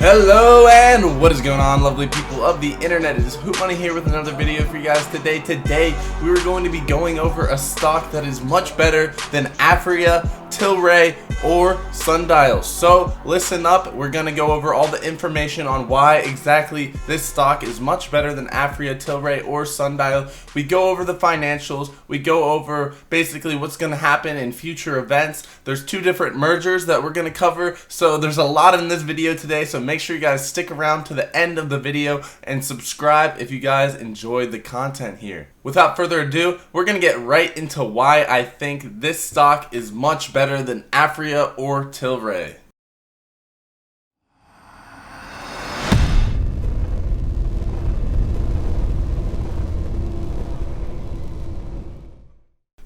Hello and what is going on, lovely people of the internet? It is Hoop Money here with another video for you guys today. Today we are going to be going over a stock that is much better than Aphria, Tilray, or Sundial. So listen up, we're going to go over all the information on why exactly this stock is much better than Aphria, Tilray, or Sundial. We go over the financials, we go over basically what's going to happen in future events. There's two different mergers that we're going to cover, so there's a lot in this video today, so make sure you guys stick around to the end of the video and subscribe if you guys enjoyed the content here. Without further ado, we're going to get right into why I think this stock is much better than Aphria or Tilray.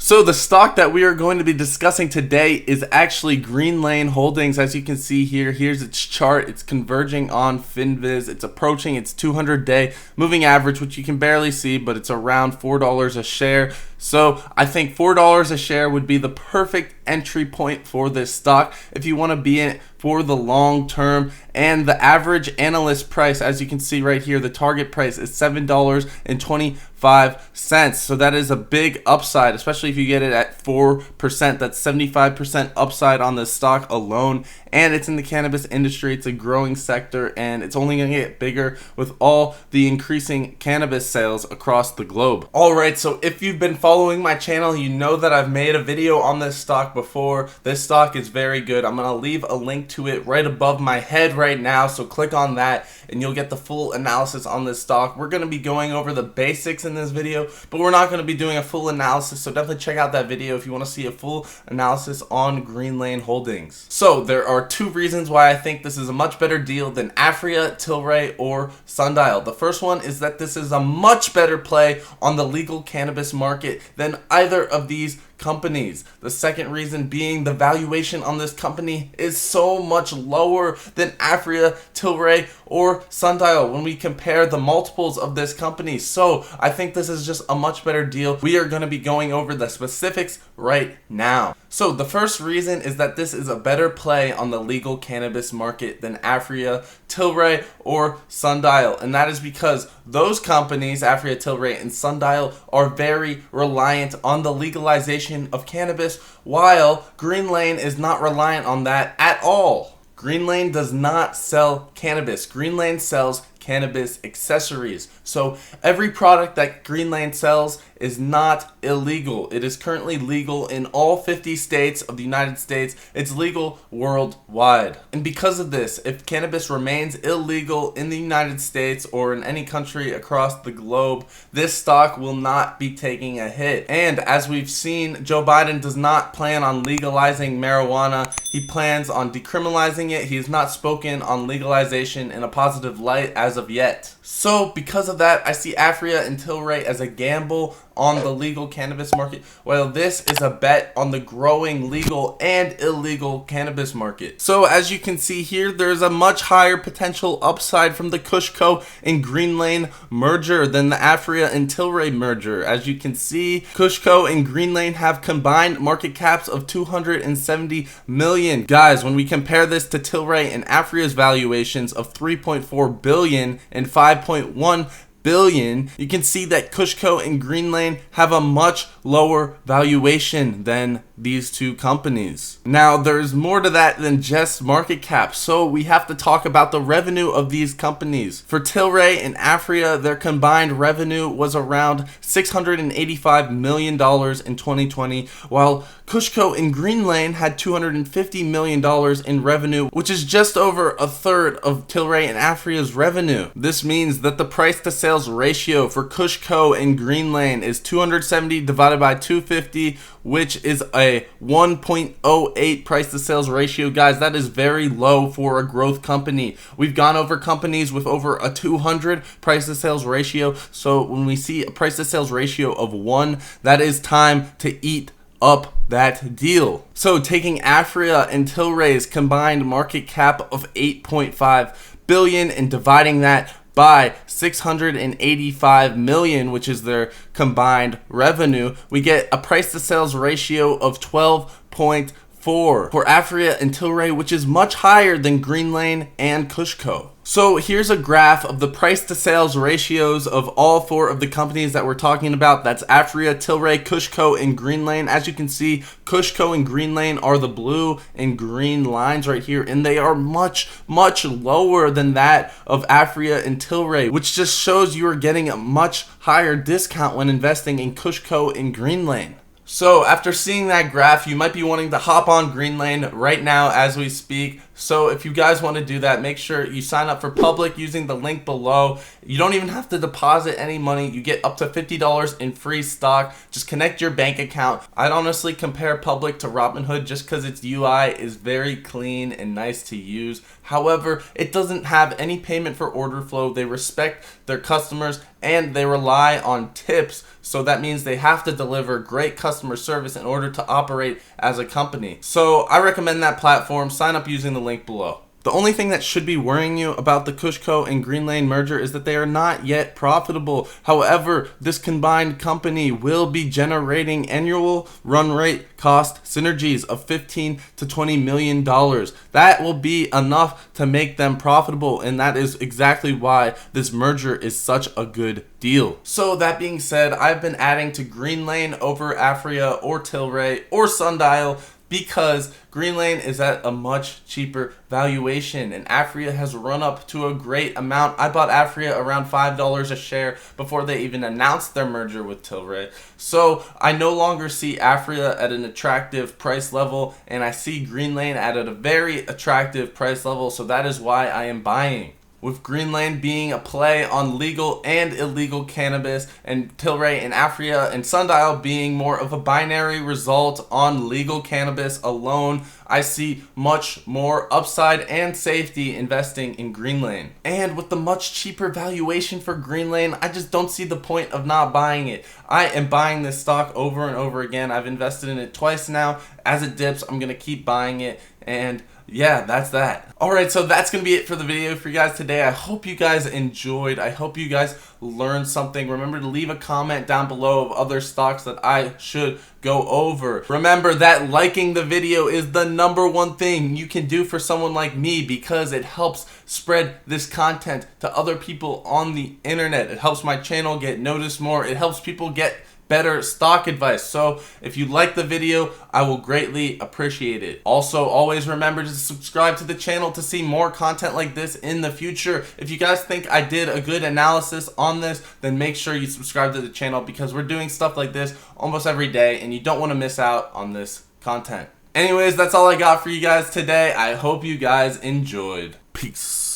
So the stock that we are going to be discussing today is actually Green Lane Holdings. As you can see here, here's its chart. It's converging on FinViz. It's approaching its 200-day moving average, which you can barely see, but it's around $4 a share. So I think $4 a share would be the perfect entry point for this stock if you want to be in it for the long term. And the average analyst price, as you can see right here, the target price is $7.25. So that is a big upside, especially if you get it at 4%. That's 75% upside on this stock alone. And it's in the cannabis industry. It's a growing sector, and it's only going to get bigger with all the increasing cannabis sales across the globe. Alright, so if you've been following my channel, you know that I've made a video on this stock before. This stock is very good. I'm going to leave a link to it right above my head right now, so click on that and you'll get the full analysis on this stock. We're going to be going over the basics in this video, but we're not going to be doing a full analysis, so definitely check out that video if you want to see a full analysis on Green Lane Holdings. So there are two reasons why I think this is a much better deal than Aphria, Tilray, or Sundial. The first one is that this is a much better play on the legal cannabis market than either of these companies. The second reason being the valuation on this company is so much lower than Aphria, Tilray, or Sundial when we compare the multiples of this company. So I think this is just a much better deal. We are going to be going over the specifics right now. So the first reason is that this is a better play on the legal cannabis market than Aphria, Tilray, or Sundial, and that is because those companies, Aphria, Tilray, and Sundial, are very reliant on the legalization of cannabis, while Green Lane is not reliant on that at all. Green Lane does not sell cannabis. Green Lane sells cannabis accessories. So every product that Green Lane sells is not illegal. It is currently legal in all 50 states of the United States. It's legal worldwide. And because of this, if cannabis remains illegal in the United States or in any country across the globe, this stock will not be taking a hit. And as we've seen, Joe Biden does not plan on legalizing marijuana. He plans on decriminalizing it. He has not spoken on legalization in a positive light as of yet. So because of that, I see Aphria and Tilray as a gamble on the legal cannabis market, while this is a bet on the growing legal and illegal cannabis market. So as you can see here, there's a much higher potential upside from the Kushco and Green Lane merger than the Aphria and Tilray merger. As you can see, Kushco and Green Lane have combined market caps of 270 million. Guys, when we compare this to Tilray and Aphria's valuations of 3.4 billion and 5.1 billion, you can see that Kushco and Green Lane have a much lower valuation than these two companies. Now, there's more to that than just market cap, so we have to talk about the revenue of these companies. For Tilray and Aphria, their combined revenue was around $685 million in 2020, while Kushco and Green Lane had $250 million in revenue, which is just over a third of Tilray and Aphria's revenue. This means that the price to sales ratio for Kushco and Green Lane is 270 divided by 250, which is a 1.08 price to sales ratio. Guys, that is very low for a growth company. We've gone over companies with over a 200 price to sales ratio. So when we see a price to sales ratio of 1, that is time to eat up that deal. So taking Aphria and Tilray's combined market cap of 8.5 billion and dividing that by 685 million, which is their combined revenue, we get a price to sales ratio of 12.4 for Aphria and Tilray, which is much higher than Greenlane and Kushco. So here's a graph of the price to sales ratios of all four of the companies that we're talking about. That's Aphria, Tilray, Kushco, and Greenlane. As you can see, Kushco and Greenlane are the blue and green lines right here, and they are much, much lower than that of Aphria and Tilray, which just shows you are getting a much higher discount when investing in Kushco and Greenlane. So after seeing that graph, you might be wanting to hop on Greenlane right now as we speak. So if you guys want to do that, make sure you sign up for Public using the link below. You don't even have to deposit any money. You get up to $50 in free stock. Just connect your bank account. I'd honestly compare Public to Robinhood just because its UI is very clean and nice to use. However, it doesn't have any payment for order flow. They respect their customers and they rely on tips. So that means they have to deliver great customer service in order to operate as a company. So I recommend that platform. Sign up using the link below. The only thing that should be worrying you about the Kushco and Greenlane merger is that they are not yet profitable. However, this combined company will be generating annual run rate cost synergies of $15 to $20 million. That will be enough to make them profitable, and that is exactly why this merger is such a good deal. So that being said, I've been adding to Greenlane over Aphria or Tilray or Sundial because Greenlane is at a much cheaper valuation and Aphria has run up to a great amount. I bought Aphria around $5 a share before they even announced their merger with Tilray. So I no longer see Aphria at an attractive price level, and I see Greenlane at a very attractive price level, so that is why I am buying. With Greenlane being a play on legal and illegal cannabis, and Tilray and Aphria and Sundial being more of a binary result on legal cannabis alone, I see much more upside and safety investing in Greenlane. And with the much cheaper valuation for Greenlane, I just don't see the point of not buying it. I am buying this stock over and over again. I've invested in it twice now. As it dips, I'm going to keep buying it, and yeah, that's that. Alright, so that's going to be it for the video for you guys today. I hope you guys enjoyed. I hope you guys learned something. Remember to leave a comment down below of other stocks that I should go over. Remember that liking the video is the #1 thing you can do for someone like me, because it helps spread this content to other people on the internet. It helps my channel get noticed more. It helps people get better stock advice. So if you like the video, I will greatly appreciate it. Also, always remember to subscribe to the channel to see more content like this in the future. If you guys think I did a good analysis on this, then make sure you subscribe to the channel, because we're doing stuff like this almost every day and you don't want to miss out on this content. Anyways, that's all I got for you guys today. I hope you guys enjoyed. Peace.